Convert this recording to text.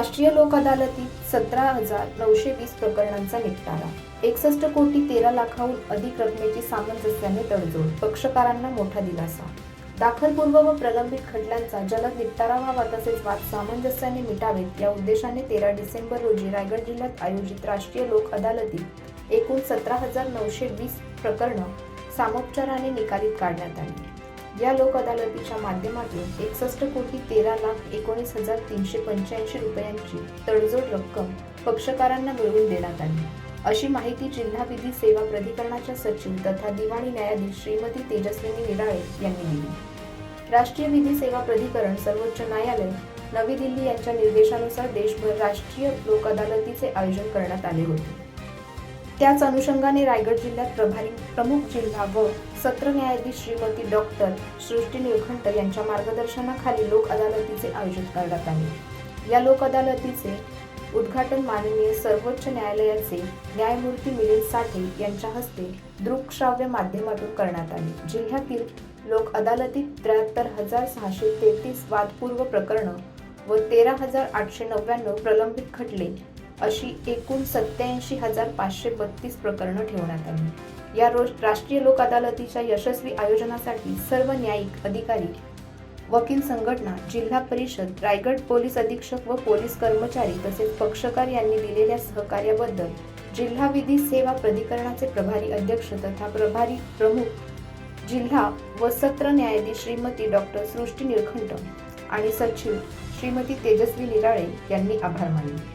राष्ट्रीय लोक अदालतीत 17,920 प्रकरणांचा निपटारा. 61 कोटी 13 लाखाहून अधिक रकमेची सामंजस्याने तडजोड. पक्षकारांना मोठा दिलासा. दाखलपूर्व व प्रलंबित खटल्यांचा जलद निपटारा व्हावा तसेच वाद सामंजस्याने मिटावेत या उद्देशाने 13 डिसेंबर रोजी रायगड जिल्ह्यात आयोजित राष्ट्रीय लोक अदालतीत एकूण 17,920 प्रकरणं सामोपचाराने निकालीत काढण्यात आली. या लोक अदालतीच्या माध्यमातून 61 कोटी 13 लाख 19,385 रुपयांची तडजोड रक्कम पक्षकारांना मिळवून देण्यात आली, अशी माहिती जिल्हा विधी सेवा प्राधिकरणाच्या सचिव तथा दिवाणी न्यायाधीश श्रीमती तेजस्विनी निराळे यांनी दिली. राष्ट्रीय विधी सेवा प्राधिकरण, सर्वोच्च न्यायालय, नवी दिल्ली यांच्या निर्देशानुसार देशभर राष्ट्रीय लोक अदालतीचे आयोजन करण्यात आले होते. त्याच अनुषंगाने रायगड जिल्ह्यात प्रमुख जिल्हा व सत्र न्यायाधीश श्रीमती डॉक्टर सृष्टी निळखंड यांच्या मार्गदर्शनाखाली लोक अदालतीचे आयोजन करण्यात आले. या लोक अदालतीचे उद्घाटन माननीय सर्वोच्च न्यायालयाचे न्यायमूर्ती मिलिंद साठे यांच्या हस्ते दृकश्राव्य माध्यमातून करण्यात आले. जिल्ह्यातील लोक अदालतीत 73,633 वादपूर्व प्रकरणं व 13,899 प्रलंबित खटले अशी एकूण 87,532 प्रकरणं ठेवण्यात आली. या राष्ट्रीय लोक अदालतीच्या यशस्वी आयोजनासाठी सर्व न्यायिक अधिकारी, वकील संघटना, जिल्हा परिषद, रायगड पोलीस अधीक्षक व पोलीस कर्मचारी तसेच पक्षकार यांनी दिलेल्या सहकार्याबद्दल जिल्हा विधी सेवा प्राधिकरणाचे प्रभारी अध्यक्ष तथा प्रभारी प्रमुख जिल्हा व सत्र न्यायाधीश श्रीमती डॉक्टर सृष्टी निळखंड आणि सचिव श्रीमती तेजस्वी निराळे यांनी आभार मानले.